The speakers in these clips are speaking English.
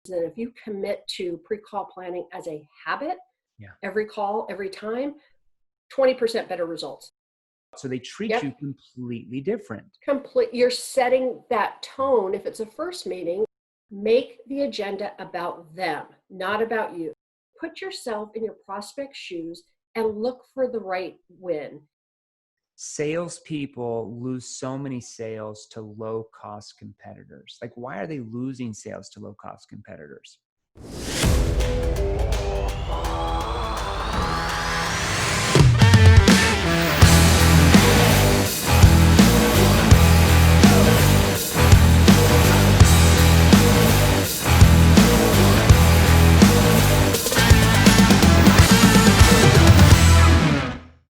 And if you commit to pre-call planning as a habit, Yeah. every call, every time, 20% better results. So they treat Yep. you completely different. You're setting that tone. If it's a first meeting, make the agenda about them, not about you. Put yourself in your prospect's shoes and look for the right win. Salespeople lose so many sales to low-cost competitors. Like, why are they losing sales to low-cost competitors?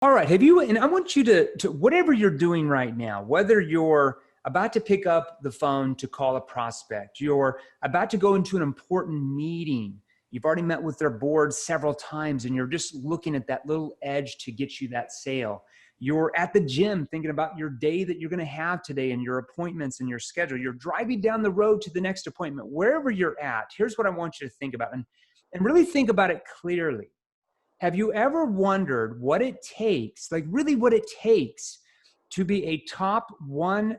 All right, and I want you to whatever you're doing right now, whether you're about to pick up the phone to call a prospect, you're about to go into an important meeting, you've already met with their board several times, and you're just looking at that little edge to get you that sale. You're at the gym thinking about your day that you're going to have today and your appointments and your schedule. You're driving down the road to the next appointment. Wherever you're at, here's what I want you to think about, and really think about it clearly. Have you ever wondered what it takes, like really what it takes to be a top 1%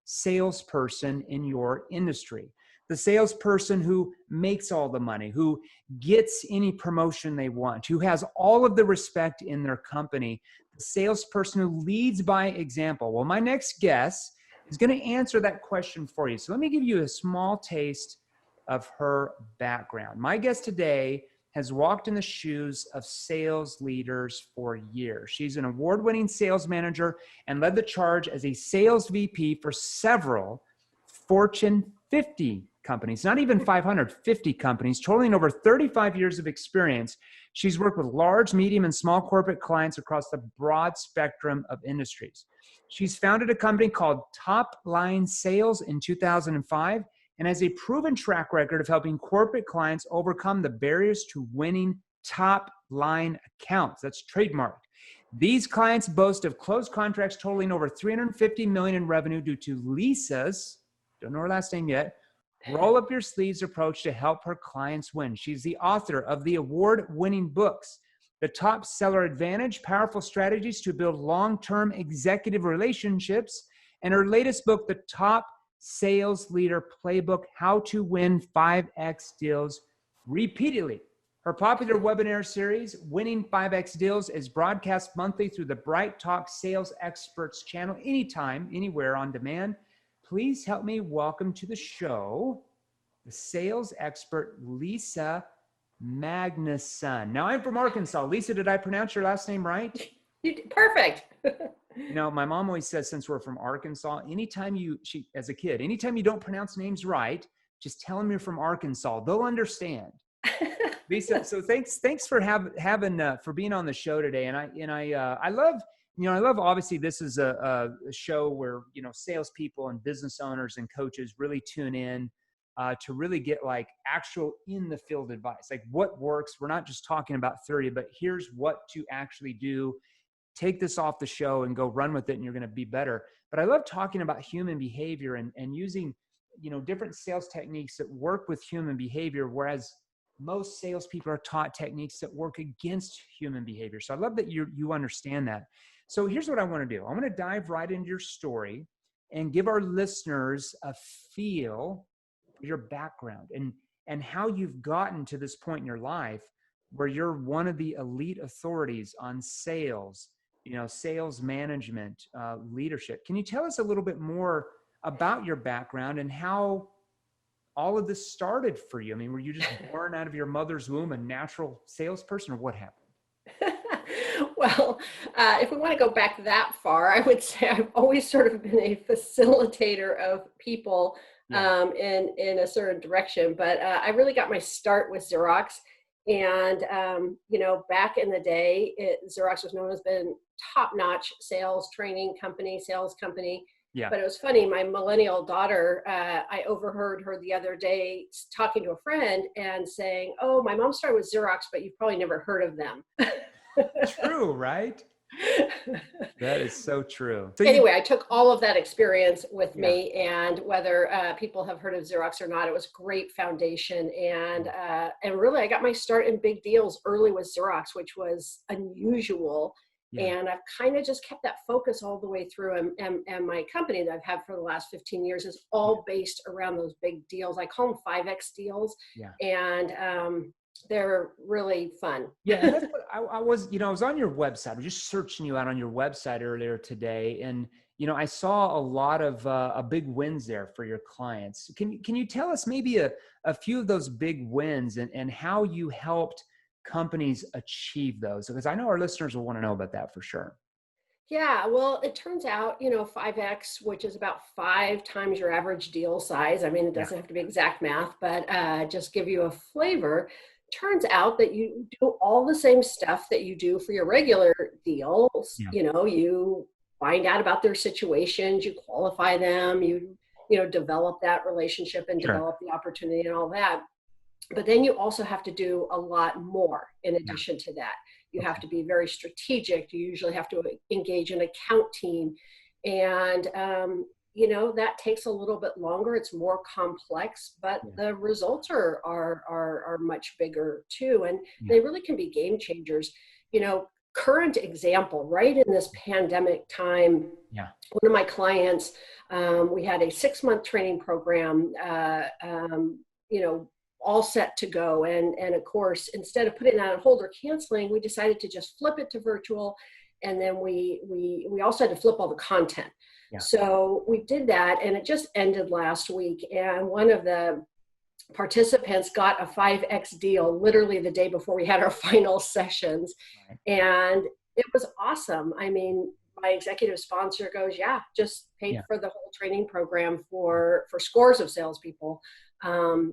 salesperson in your industry? The salesperson who makes all the money, who gets any promotion they want, who has all of the respect in their company, the salesperson who leads by example. Well, my next guest is going to answer that question for you. So let me give you a small taste of her background. My guest today has walked in the shoes of sales leaders for years. She's an award-winning sales manager and led the charge as a sales VP for several Fortune 50 companies, not even 550 companies, totaling over 35 years of experience. She's worked with large, medium, and small corporate clients across the broad spectrum of industries. She's founded a company called Top Line Sales in 2005, and has a proven track record of helping corporate clients overcome the barriers to winning top line accounts. That's trademarked. These clients boast of closed contracts totaling over $350 million in revenue due to Lisa's, don't know her last name yet, roll up your sleeves approach to help her clients win. She's the author of the award-winning books, The Top Seller Advantage, Powerful Strategies to Build Long-Term Executive Relationships, and her latest book, The Top Sales Leader Playbook, How to Win 5X Deals Repeatedly. Her popular webinar series, Winning 5X Deals, is broadcast monthly through the BrightTALK Sales Experts Channel, anytime, anywhere on demand. Please help me welcome to the show the sales expert, Lisa Magnuson. Now, I'm from Arkansas. Lisa, did I pronounce your last name right? You did perfect. You know, my mom always says, since we're from Arkansas, as a kid, anytime you don't pronounce names right, just tell them you're from Arkansas. They'll understand. Lisa, so thanks for for being on the show today. And I love obviously this is a show where, salespeople and business owners and coaches really tune in to really get like actual in the field advice, like what works. We're not just talking about theory, but here's what to actually do. Take this off the show and go run with it, and you're going to be better. But I love talking about human behavior and using, different sales techniques that work with human behavior, whereas most salespeople are taught techniques that work against human behavior. So I love that you understand that. So here's what I want to do. I want to dive right into your story and give our listeners a feel for your background and how you've gotten to this point in your life where you're one of the elite authorities on sales, sales management, leadership. Can you tell us a little bit more about your background and how all of this started for you? I mean, were you just born out of your mother's womb a natural salesperson, or what happened? Well, if we want to go back that far, I would say I've always sort of been a facilitator of people in a certain direction. But I really got my start with Xerox. And, back in the day, Xerox was known as being top-notch sales training company, sales company. Yeah. But it was funny, my millennial daughter, I overheard her the other day talking to a friend and saying, "Oh, my mom started with Xerox, but you've probably never heard of them." True, right? That is so true. So you, Anyway, I took all of that experience with yeah, me, and whether people have heard of Xerox or not, it was great foundation. And really, I got my start in big deals early with Xerox, which was unusual. yeah, And I've kind of just kept that focus all the way through. And my company that I've had for the last 15 years is yeah, all based around those big deals. I call them 5X deals, yeah. and they're really fun. Yeah, and that's what I was, I was on your website. I was just searching you out on your website earlier today, and I saw a lot of a big wins there for your clients. Can you tell us maybe a few of those big wins and how you helped companies achieve those? Because I know our listeners will want to know about that for sure. Yeah, well, it turns out, 5X, which is about 5 times your average deal size. I mean, it Yeah, doesn't have to be exact math, but just give you a flavor. Turns out that you do all the same stuff that you do for your regular deals. yeah, You find out about their situations, you qualify them, you develop that relationship and sure. develop the opportunity and all that. But then you also have to do a lot more in Yeah. addition to that. You have Okay. to be very strategic. You usually have to engage an account team. And, that takes a little bit longer. It's more complex, but Yeah. the results are much bigger too. And Yeah. they really can be game changers. Current example, right in this pandemic time, Yeah. one of my clients, we had a 6-month training program, all set to go. And of course, instead of putting that on hold or canceling, we decided to just flip it to virtual. And then we also had to flip all the content. Yeah. So we did that, and it just ended last week. And one of the participants got a 5X deal literally the day before we had our final sessions. Right. And it was awesome. I mean, my executive sponsor goes, yeah, just paid Yeah. for the whole training program for scores of salespeople,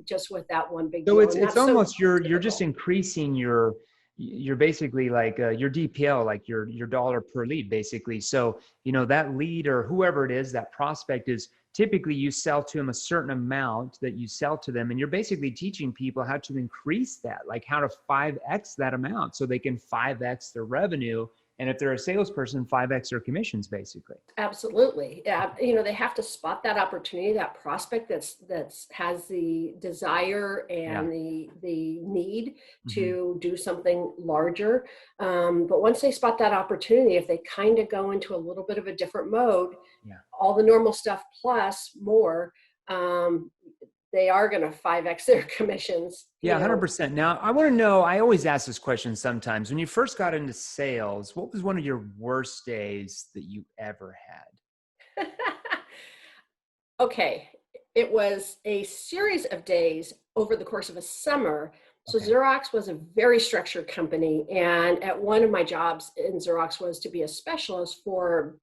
just with that one big So deal. it's And it's that's so almost you're just typical. increasing you're basically like your DPL, like your dollar per lead, basically. So that lead or whoever it is, that prospect is typically you sell to them a certain amount that you sell to them, and you're basically teaching people how to increase that, like how to 5x that amount, so they can 5x their revenue, and if they're a salesperson, 5x their commissions, basically. Absolutely. Yeah. They have to spot that opportunity, that prospect that's has the desire Yeah. and the need Hmm. to do something larger. But once they spot that opportunity, if they kind of go into a little bit of a different mode, Yeah. all the normal stuff plus more, um, they are going to 5X their commissions, Yeah, 100%. Now, I want to know, I always ask this question sometimes. When you first got into sales, what was one of your worst days that you ever had? Okay, it was a series of days over the course of a summer. So Okay. Xerox was a very structured company, and at one of my jobs in Xerox was to be a specialist for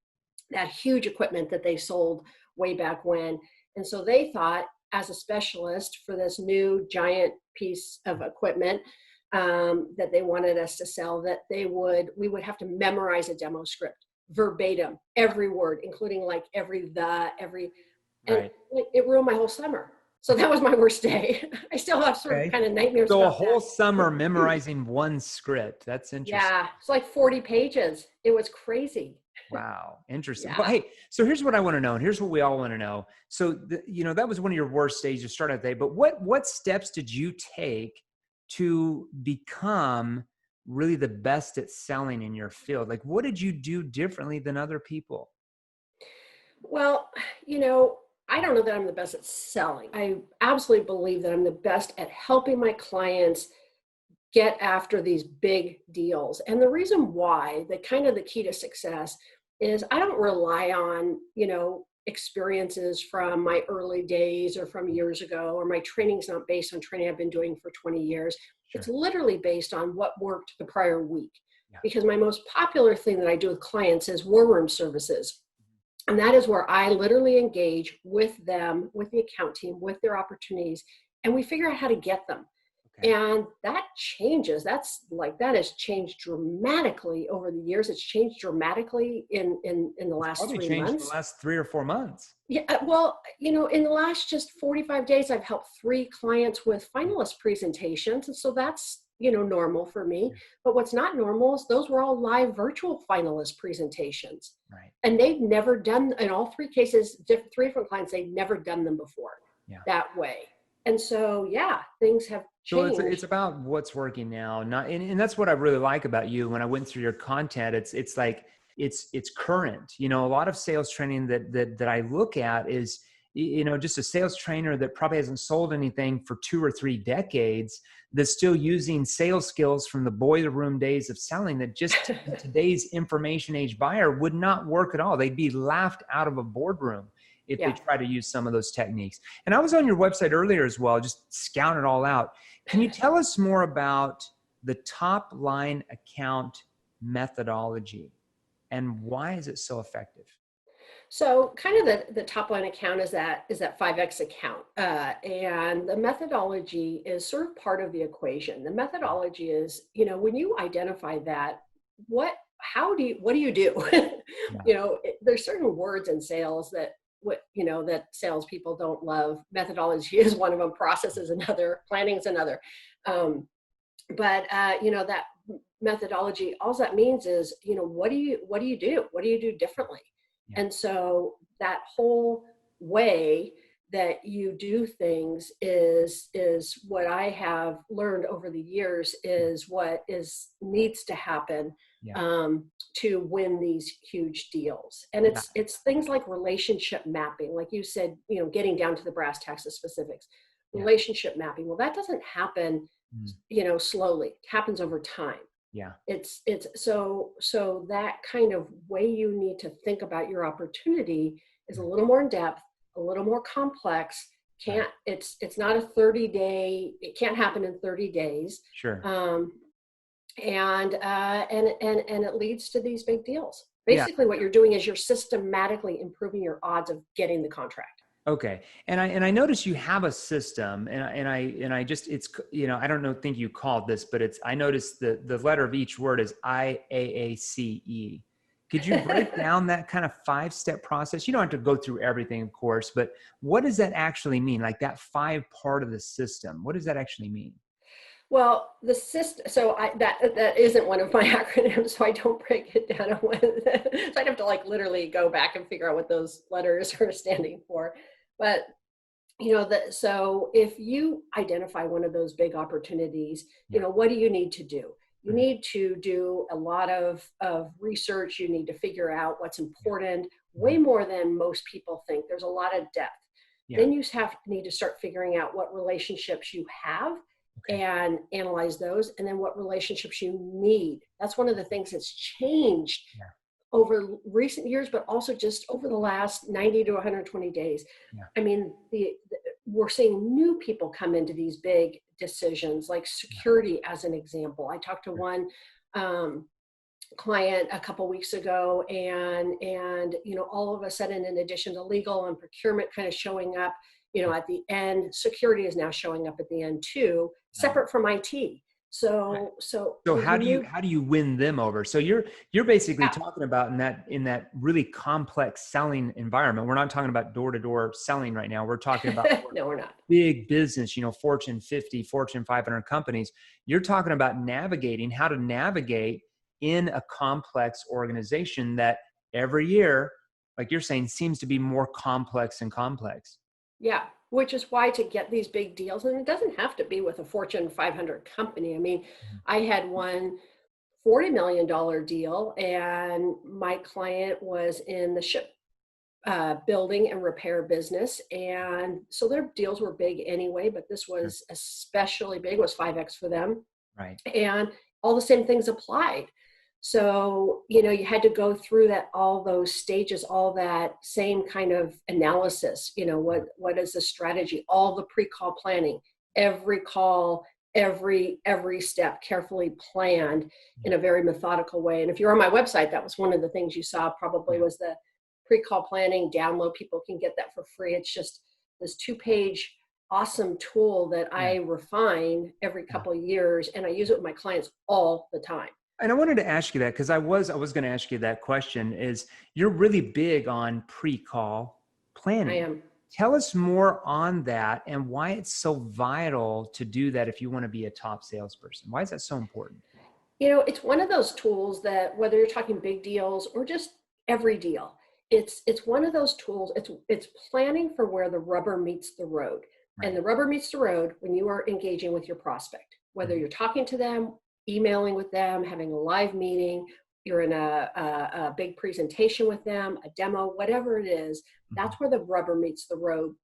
that huge equipment that they sold way back when. And so they thought, as a specialist for this new giant piece of equipment that they wanted us to sell, that we would have to memorize a demo script verbatim, every word, including like every, and Right. it ruined my whole summer. So that was my worst day. I still have sort of Okay. kind of nightmares So a about whole that. summer memorizing one script. That's interesting. Yeah, it's like 40 pages. It was crazy. Wow. Interesting. Well, Yeah. hey, so here's what I want to know, and here's what we all want to know. So, that was one of your worst days to start out the day, but what steps did you take to become really the best at selling in your field? Like, what did you do differently than other people? Well, I don't know that I'm the best at selling. I absolutely believe that I'm the best at helping my clients get after these big deals. And the reason why, the kind of the key to success is I don't rely on, experiences from my early days or from years ago, or my training's not based on training I've been doing for 20 years. It's Sure. literally based on what worked the prior week. Yeah. Because my most popular thing that I do with clients is war room services. And that is where I literally engage with them, with the account team, with their opportunities, and we figure out how to get them. Okay. And that changes. That has changed dramatically over the years. It's changed dramatically in the It's last probably three changed in the months. last 3 or 4 months. Yeah, well, in the last just 45 days, I've helped 3 clients with finalist presentations. And so that's normal for me. But what's not normal is those were all live virtual finalist presentations. Right. And they've never done, in all three cases, three different clients, they've never done them before Yeah. that way. And so, yeah, things have So changed. it's about what's working now. Not, and that's what I really like about you. When I went through your content, it's like, it's current. A lot of sales training that I look at is, just a sales trainer that probably hasn't sold anything for 2 or 3 decades, that's still using sales skills from the boiler room days of selling, that just today's information age buyer would not work at all. They'd be laughed out of a boardroom if they try to use some of those techniques. And I was on your website earlier as well, just scouting it all out. Can you tell us more about the top line account methodology and why is it so effective? So kind of the top line account is that 5X account. And the methodology is sort of part of the equation. The methodology is, when you identify that, what do you do? There's certain words in sales that that salespeople don't love. Methodology is one of them. Process is another. Planning is another. But that methodology, all that means is, what do you do? What do you do differently? Yeah. And so that whole way that you do things is what I have learned over the years is what needs to happen to win these huge deals. And it's things like relationship mapping, like you said, getting down to the brass tacks of specifics. Relationship mapping. Well, that doesn't happen, slowly. It happens over time. Yeah. It's so that kind of way you need to think about your opportunity is a little more in depth, a little more complex. It's not a 30-day, it can't happen in 30 days. Sure. And it leads to these big deals. Basically what you're doing is you're systematically improving your odds of getting the contract. Okay. And I notice you have a system and I just, it's, I don't think you called this, but I noticed the letter of each word is IAACE. Could you break down that kind of 5-step process? You don't have to go through everything, of course, but what does that actually mean? Like that 5 part of the system, what does that actually mean? Well, the system, so that isn't one of my acronyms, so I don't break it down. So I'd have to literally go back and figure out what those letters are standing for. But, so if you identify one of those big opportunities, what do you need to do? You need to do a lot of research. You need to figure out what's important, way more than most people think. There's a lot of depth. Yeah. Then you need to start figuring out what relationships you have and analyze those, and then what relationships you need. That's one of the things that's changed over recent years, but also just over the last 90 to 120 days. Yeah. I mean, we're seeing new people come into these big decisions, like security as an example. I talked to one client a couple weeks ago, and all of a sudden, in addition to legal and procurement kind of showing up, at the end, security is now showing up at the end too, separate from IT. So how do you win them over? So you're basically talking about in that really complex selling environment. We're not talking about door-to-door selling right now. We're talking about no, we're not. Big business, Fortune 50, Fortune 500 companies. You're talking about how to navigate in a complex organization that every year, like you're saying, seems to be more complex and complex. Yeah, which is why to get these big deals, and it doesn't have to be with a Fortune 500 company. I mean, I had one $40 million deal, and my client was in the ship building and repair business. And so their deals were big anyway, but this was especially big, was 5X for them. Right. And all the same things applied. So, you had to go through all those stages, all that same kind of analysis, what is the strategy, all the pre-call planning, every call, every step carefully planned in a very methodical way. And if you're on my website, that was one of the things you saw probably was the pre-call planning download. People can get that for free. It's just this 2-page awesome tool that I refine every couple of years, and I use it with my clients all the time. And I wanted to ask you that because I was going to ask you that question. Is you're really big on pre-call planning? I am. Tell us more on that and why it's so vital to do that if you want to be a top salesperson. Why is that so important? It's one of those tools that whether you're talking big deals or just every deal, it's one of those tools. It's planning for where the rubber meets the road. And Right. the rubber meets the road when you are engaging with your prospect, whether Mhm. you're talking to them, emailing with them, having a live meeting, you're in a big presentation with them, a demo, whatever it is, Mhm. that's where the rubber meets the road.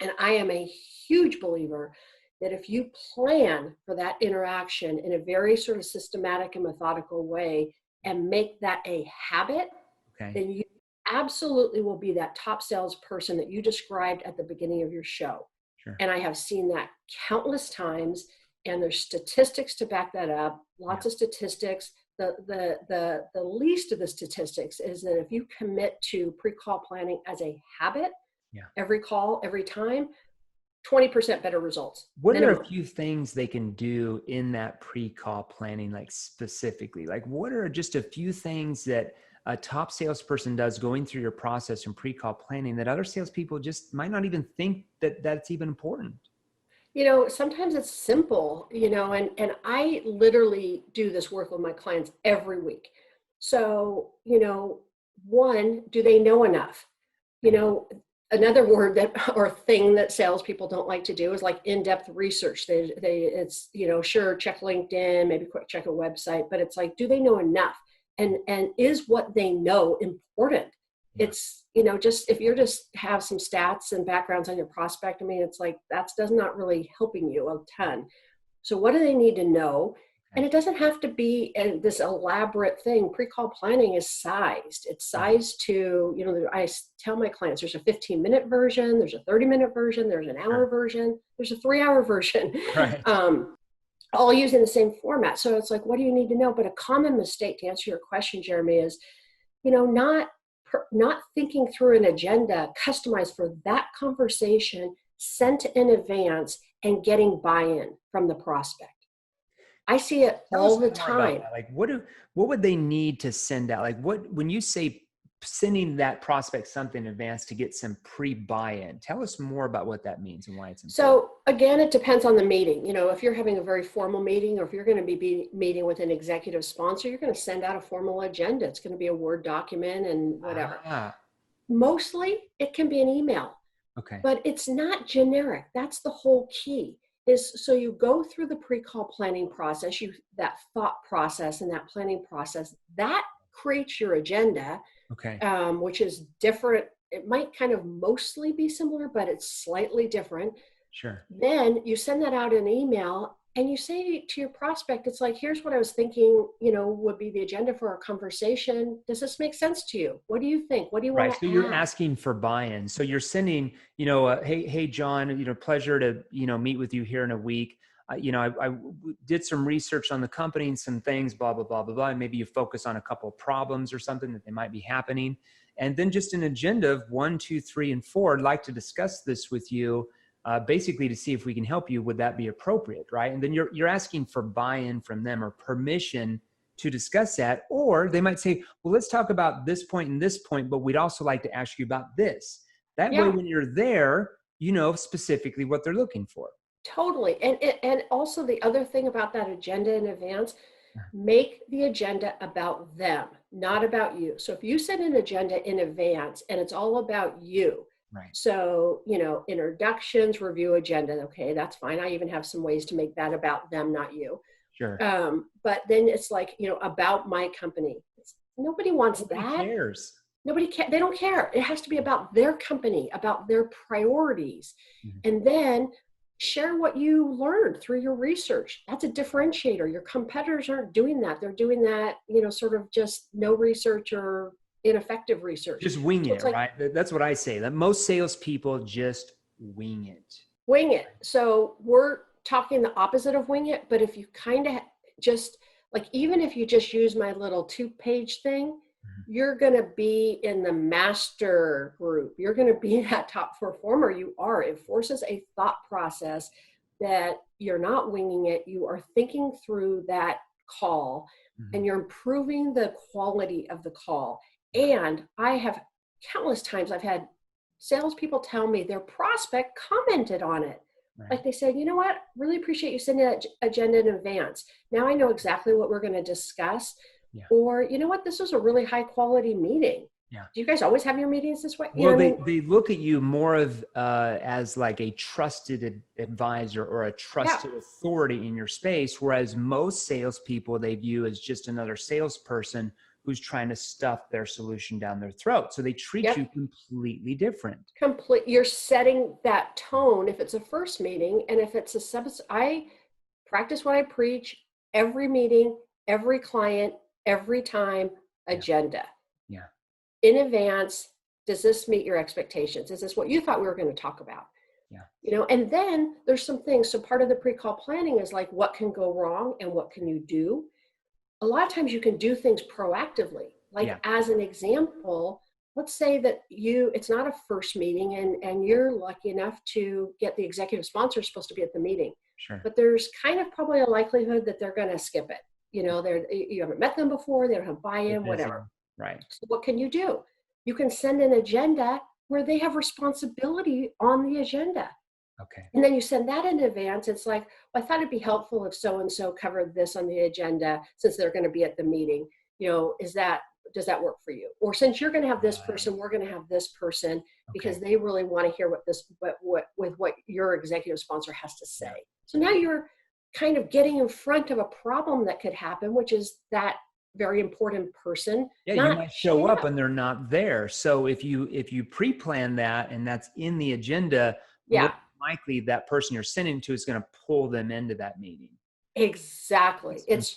And I am a huge believer that if you plan for that interaction in a very sort of systematic and methodical way and make that a habit, Okay. then you absolutely will be that top salesperson that you described at the beginning of your show. Sure. And I have seen that countless times, and there's statistics to back that up, Yeah. lots of statistics. The least of the statistics is that if you commit to pre-call planning as a habit, Yeah. every call, every time, 20% better results, What are a minimum. few things they can do in that pre-call planning, like specifically? Like, what are just a few things that a top salesperson does going through your process and pre-call planning that other salespeople just might not even think that that's even important? Sometimes it's simple, and I literally do this work with my clients every week. So, one, do they know enough? You Okay. know, Another word that or thing that salespeople don't like to do is like in-depth research. It's, sure, check LinkedIn, maybe quick check a website, but it's like, do they know enough? And is what they know important? Yeah. It's, just if you're just have some stats and backgrounds on your prospect, I mean, it's like that's does not really helping you a ton. So what do they need to know? And Okay. it doesn't have to be this elaborate thing. Pre-call planning is sized. It's Mhm. sized to, tell my clients there's a 15-minute version, there's a 30-minute version, there's an hour Sure. version, there's a 3-hour version, Right. all using the same format. So it's like, what do you need to know? But a common mistake, to answer your question, Jeremy, is, not thinking through an agenda customized for that conversation, sent in advance, and getting buy-in from the prospect. I see it Tell us all the more about time. that. Like, what would they need to send out? Like, when you say sending that prospect something in advance to get some pre-buy-in, tell us more about what that means and why it's important. So again, it depends on the meeting. If you're having a very formal meeting, or if you're going to be meeting with an executive sponsor, you're going to send out a formal agenda. It's going to be a Word document and whatever. Ah, Mostly it can be an email, okay. but it's not generic. That's the whole key. Is so you go through the pre-call planning process, that thought process and that planning process that creates your agenda, Okay. which is different. It might kind of mostly be similar, but it's slightly different. Sure. Then you send that out in an email and you say to your prospect, it's like, here's what I was thinking, would be the agenda for our conversation. Does this make sense to you? What do you think? What do you want Right. So to you're add? asking for buy-in. So you're sending, hey, John, pleasure to, meet with you here in a week. I did some research on the company and some things, blah, blah, blah, blah, blah. And maybe you focus on a couple of problems or something that they might be happening. And then just an agenda of 1, 2, 3, and 4. I'd like to discuss this with you, basically to see if we can help you. Would that be appropriate? Right. And then you're asking for buy-in from them or permission to discuss that. Or they might say, well, let's talk about this point and this point, but we'd also like to ask you about this. That way, Yeah. when you're there, you know specifically what they're looking for. Totally. And also the other thing about that agenda in advance, make the agenda about them, not about you. So if you set an agenda in advance and it's all about you, Right. so, introductions, review agenda, okay, that's fine. I even have some ways to make that about them, not you. Sure. But then it's like, about my company. Nobody wants Nobody that. cares. Nobody can. They don't care. It has to be about their company, about their priorities. Mhm. And then share what you learned through your research. That's a differentiator. Your competitors aren't doing that. They're doing that, sort of just no research or ineffective research. Just winging So it's it, like right? That's what I say. That most salespeople just wing it. wing it. So we're talking the opposite of wing it, but if you kind of just like, even if you just use my little 2-page thing, Mhm. you're going to be in the master group. You're going to be that top performer. You are. It forces a thought process that you're not winging it. You are thinking through that call and Mhm. you're improving the quality of the call. And I have countless times I've had salespeople tell me their prospect commented on it. Right. Like they said, you know what, really appreciate you sending that agenda in advance. Now I know exactly what we're going to discuss. Yeah. Or, you know what, this was a really high quality meeting. Yeah. Do you guys always have your meetings this way? Well, they look at you more of as like a trusted advisor or a trusted authority in your space, whereas most salespeople they view as just another salesperson who's trying to stuff their solution down their throat. So they treat you completely different. You're setting that tone if it's a first meeting, and if it's I practice what I preach every meeting, every client, every time. Agenda. Yeah. In advance, does this meet your expectations? Is this what you thought we were going to talk about? Yeah. You know, and then there's some things. So part of the pre-call planning is like, what can go wrong and what can you do? A lot of times you can do things proactively. Like as an example, let's say that it's not a first meeting and you're lucky enough to get the executive sponsor supposed to be at the meeting. Sure. But there's kind of probably a likelihood that they're going to skip it. You know, you haven't met them before, they don't have buy-in, whatever. Right. So what can you do? You can send an agenda where they have responsibility on the agenda. Okay. And then you send that in advance. It's like, well, I thought it'd be helpful if so-and-so covered this on the agenda since they're going to be at the meeting. You know, does that work for you? Or since you're going to have this person, we're going to have this person because they really want to hear what your executive sponsor has to say. So now you're kind of getting in front of a problem that could happen, which is that very important person. Yeah, you might show up and they're not there. So if you pre-plan that and that's in the agenda, likely that person you're sending to is going to pull them into that meeting. Exactly. It's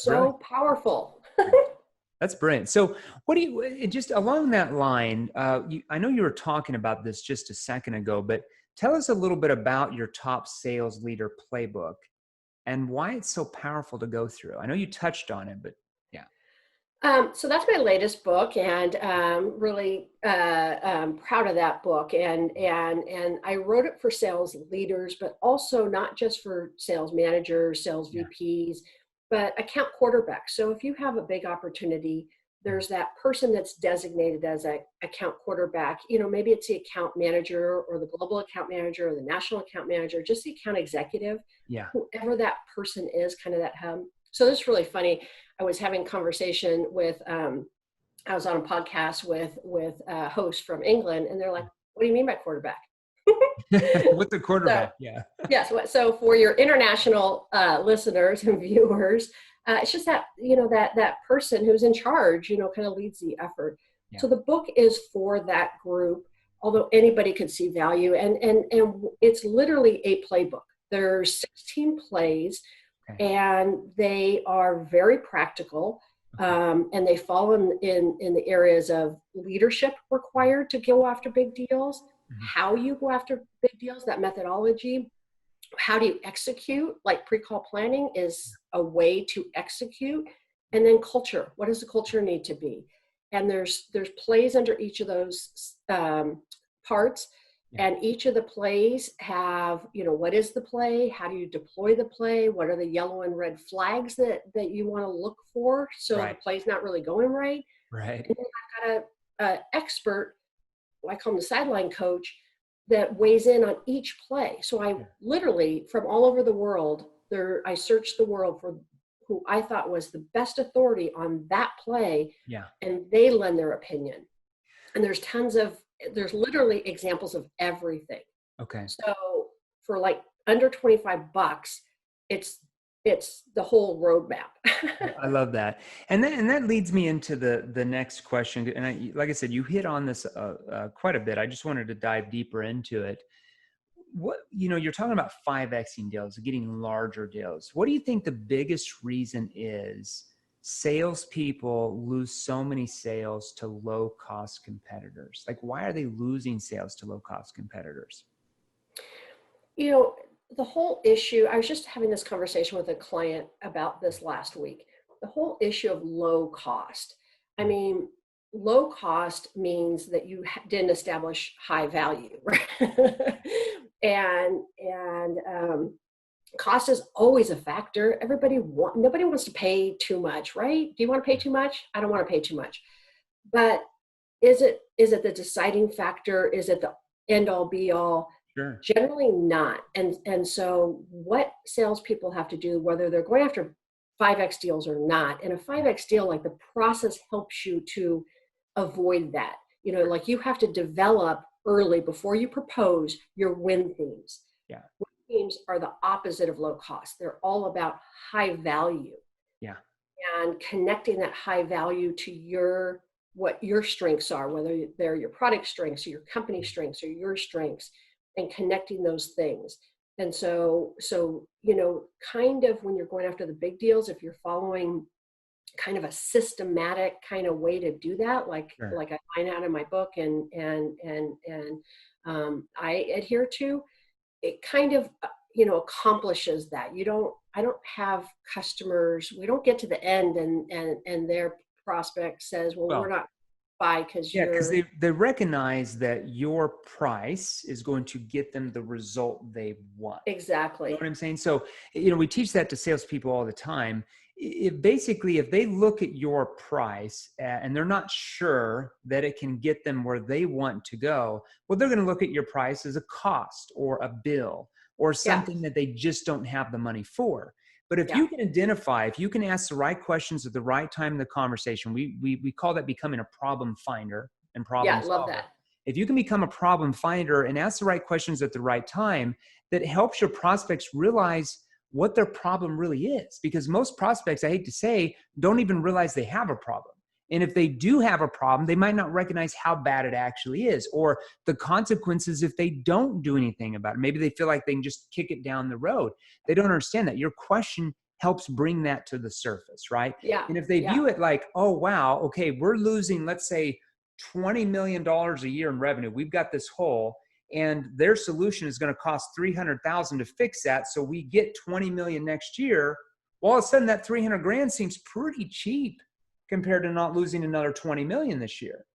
so powerful. That's brilliant. So what do you, just along that line, I know you were talking about this just a second ago, but tell us a little bit about your top sales leader playbook and why it's so powerful to go through. I know you touched on it, but so that's my latest book, and really proud of that book. And I wrote it for sales leaders, but also not just for sales managers, sales VPs, but account quarterbacks. So if you have a big opportunity, there's that person that's designated as an account quarterback. You know, maybe it's the account manager or the global account manager or the national account manager, just the account executive, whoever that person is, kind of that hub. So this is really funny. I was having a conversation with, I was on a podcast with a host from England, and they're like, what do you mean by quarterback? What's the quarterback? So for your international listeners and viewers, it's just that, you know, that person who's in charge, you know, kind of leads the effort. So the book is for that group, although anybody could see value. And it's literally a playbook. There's 16 plays. And they are very practical, and they fall in the areas of leadership required to go after big deals, how you go after big deals, that methodology, how do you execute, like pre-call planning is a way to execute, and then culture. What does the culture need to be? And there's plays under each of those parts. And each of the plays have, you know, what is the play? How do you deploy the play? What are the yellow and red flags that you want to look for? So the play's not really going right. Right. And then I've got an expert, I call him the sideline coach, that weighs in on each play. So I literally, from all over the world, I searched the world for who I thought was the best authority on that play. And they lend their opinion. And there's literally examples of everything. Okay. So for like under $25, it's the whole roadmap. I love that. And that leads me into the next question. And like I said, you hit on this quite a bit. I just wanted to dive deeper into it. You're talking about 5Xing deals, getting larger deals. What do you think the biggest reason is salespeople lose so many sales to low-cost competitors? Like, why are they losing sales to low-cost competitors? You know, the whole issue, I was just having this conversation with a client about this last week. The whole issue of low cost. I mean, low cost means that you didn't establish high value, right? and cost is always a factor. Nobody wants to pay too much, right? Do you want to pay too much? I don't want to pay too much. But is it is it the deciding factor? Is it the end all be all? Sure. Generally not. And so what salespeople have to do, whether they're going after 5X deals or not, and a 5X deal, like the process helps you to avoid that. Like you have to develop early before you propose your win themes. Yeah. Win themes are the opposite of low cost. They're all about high value Yeah. and connecting that high value to what your strengths are, whether they're your product strengths or your company strengths or your strengths, and connecting those things. And so, kind of when you're going after the big deals, if you're following kind of a systematic kind of way to do that, like Sure. I find out in my book I adhere to, it kind of accomplishes that. I don't have customers, we don't get to the end and their prospect says, well, we're Well, not buy because yeah, because you're they recognize that your price is going to get them the result they want. You know exactly. what I'm saying? So, we teach that to salespeople all the time. If they look at your price and they're not sure that it can get them where they want to go, well, they're going to look at your price as a cost or a bill or Yeah, something that they just don't have the money for. But if yeah, you can identify, if you can ask the right questions at the right time in the conversation, we call that becoming a problem finder and yeah, problem love solver. that. If you can become a problem finder and ask the right questions at the right time, that helps your prospects realize what their problem really is. Because most prospects, I hate to say, don't even realize they have a problem. And if they do have a problem, they might not recognize how bad it actually is or the consequences if they don't do anything about it. Maybe they feel like they can just kick it down the road. They don't understand that. Your question helps bring that to the surface, right? Yeah, And if they yeah, view it like, oh, wow, okay, we're losing, let's say, $20 million a year in revenue. We've got this hole and their solution is going to cost 300,000 to fix that. So we get 20 million next year. Well, all of a sudden that 300 grand seems pretty cheap compared to not losing another 20 million this year.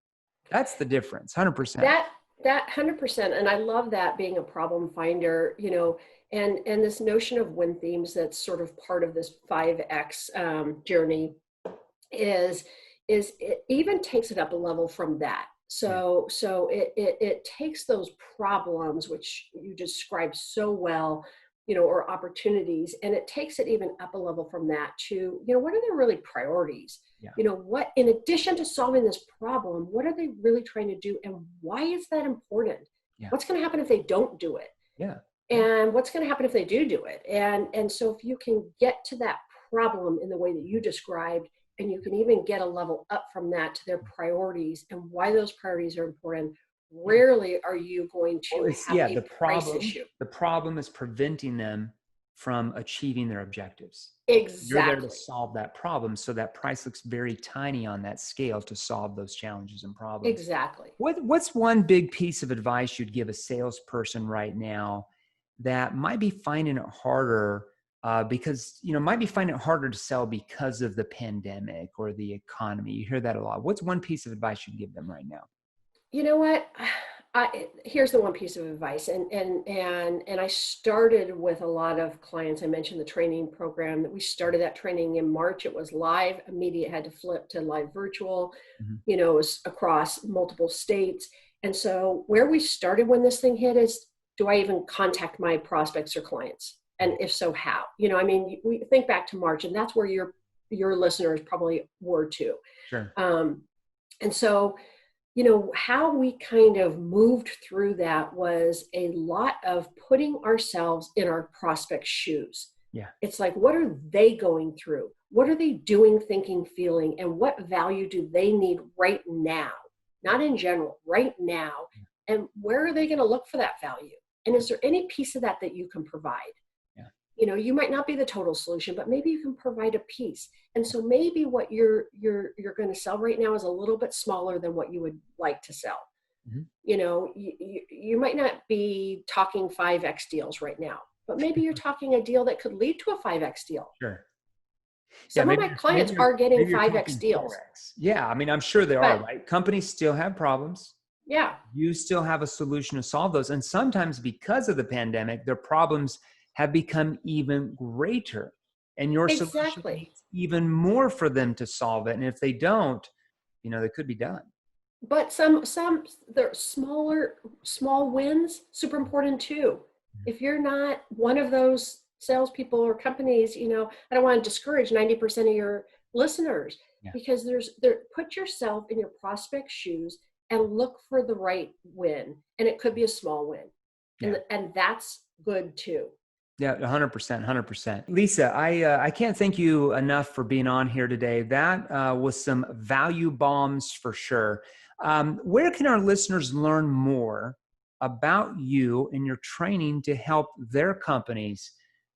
That's the difference. 100%. that 100%. And I love that, being a problem finder, and this notion of win themes that's sort of part of this 5X journey is it even takes it up a level from that. Yeah. So it takes those problems which you described so well, or opportunities, and it takes it even up a level from that to, what are their really priorities? Yeah. What, in addition to solving this problem, what are they really trying to do, and why is that important? Yeah. What's going to happen if they don't do it? Yeah. And what's going to happen if they do it? And so if you can get to that problem in the way that you described, and you can even get a level up from that to their priorities and why those priorities are important, rarely are you going Well, to have a price issue. the problem is preventing them from achieving their objectives. You're there to Exactly. solve that problem. So that price looks very tiny on that scale to solve those challenges and problems. Exactly. What's one big piece of advice you'd give a salesperson right now that might be finding it harder because, might be finding it harder to sell because of the pandemic or the economy? You hear that a lot. What's one piece of advice you'd give them right now? You know what? Here's the one piece of advice, and I started with a lot of clients. I mentioned the training program that we started that training in March. It was live, immediate, had to flip to live virtual. Mhm. It was across multiple states. And so where we started when this thing hit is, do I even contact my prospects or clients? And if so, how? We think back to March, and that's where your listeners probably were too. Sure. And so how we kind of moved through that was a lot of putting ourselves in our prospect's shoes. Yeah. It's like, what are they going through? What are they doing, thinking, feeling, and what value do they need right now? Not in general, right now. And where are they going to look for that value? And is there any piece of that you can provide? Yeah. You might not be the total solution, but maybe you can provide a piece. And so maybe what you're going to sell right now is a little bit smaller than what you would like to sell. Mhm. You might not be talking 5X deals right now, but maybe you're talking a deal that could lead to a 5X deal. Sure. Yeah, Some of my clients are getting maybe you're 5X talking deals, 4X. Yeah, I mean, I'm sure there are, but right? Companies still have problems. yeah, You still have a solution to solve those. And sometimes because of the pandemic, their problems have become even greater. And your solution exactly. needs even more for them to solve it. And if they don't, they could be done. But they're small wins, super important too. If you're not one of those salespeople or companies, I don't want to discourage 90% of your listeners, Yeah. because put yourself in your prospect's shoes and look for the right win. And it could be a small win. Yeah. And that's good too. Yeah, 100%, 100%. Lisa, I can't thank you enough for being on here today. That was some value bombs for sure. Where can our listeners learn more about you and your training to help their companies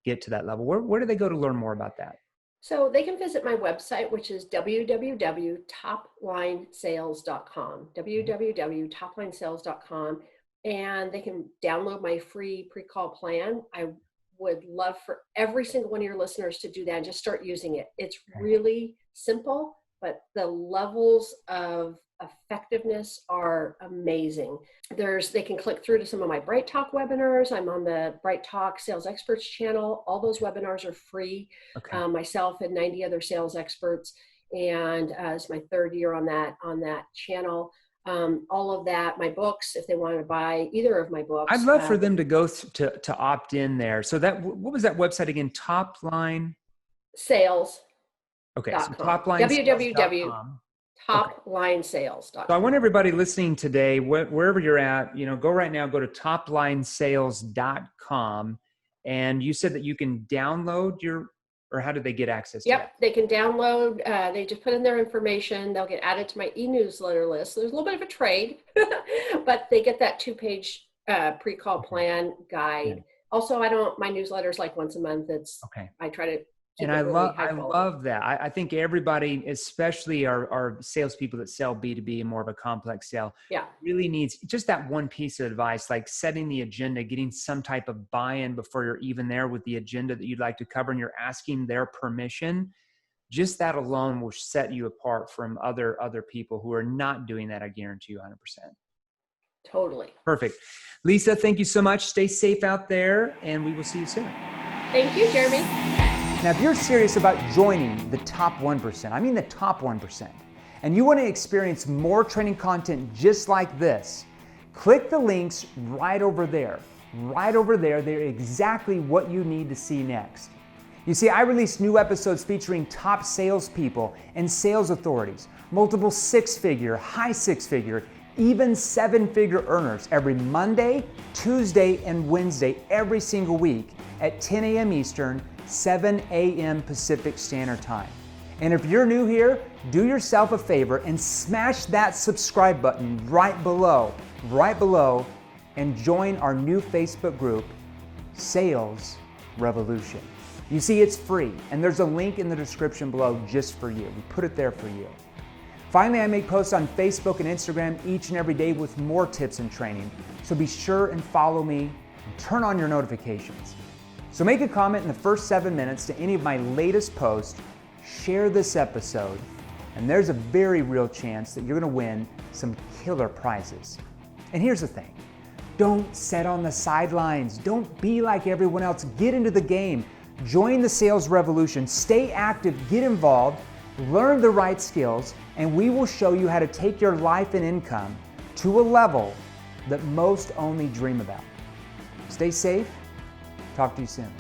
get to that level? Where do they go to learn more about that? So they can visit my website, which is www.toplinesales.com, www.toplinesales.com, and they can download my free pre-call plan. I would love for every single one of your listeners to do that and just start using it. It's really simple, but the levels of effectiveness are amazing. They can click through to some of my BrightTALK webinars. I'm on the BrightTALK Sales Experts Channel. All those webinars are free. Okay. Myself and 90 other sales experts, and it's my third year on that channel. All of that, my books, if they want to buy either of my books. I'd love for them to go to opt in there. So what was that website again? Topline Sales. Okay, so www. toplinesales.com. toplinesales.com. So I want everybody listening today, wherever you're at, go right now, go to toplinesales.com. And you said that you can download or how do they get access to that? Yep, they can download, they just put in their information, they'll get added to my e-newsletter list. So there's a little bit of a trade, but they get that 2-page pre-call plan guide. Yeah. Also, my newsletter's like once a month. I try to keep and it really I love that. I think everybody, especially our salespeople that sell B2B and more of a complex sale, really needs just that one piece of advice, like setting the agenda, getting some type of buy-in before you're even there with the agenda that you'd like to cover, and you're asking their permission. Just that alone will set you apart from other people who are not doing that. I guarantee you 100%. Totally. Perfect. Lisa, thank you so much. Stay safe out there, and we will see you soon. Thank you, Jeremy. Now, if you're serious about joining the top 1%, I mean the top 1%, and you want to experience more training content just like this, click the links right over there. Right over there, they're exactly what you need to see next. You see, I release new episodes featuring top salespeople and sales authorities, multiple six-figure, high six-figure, even seven-figure earners every Monday, Tuesday, and Wednesday every single week at 10 a.m. Eastern, 7 a.m. Pacific Standard Time. And if you're new here, do yourself a favor and smash that subscribe button right below, and join our new Facebook group, Sales Revolution. You see, it's free, and there's a link in the description below just for you. We put it there for you. Finally, I make posts on Facebook and Instagram each and every day with more tips and training, so be sure and follow me and turn on your notifications. So make a comment in the first 7 minutes to any of my latest posts, share this episode, and there's a very real chance that you're going to win some killer prizes. And here's the thing, don't sit on the sidelines. Don't be like everyone else. Get into the game. Join the sales revolution. Stay active, get involved, learn the right skills, and we will show you how to take your life and income to a level that most only dream about. Stay safe. Talk to you soon.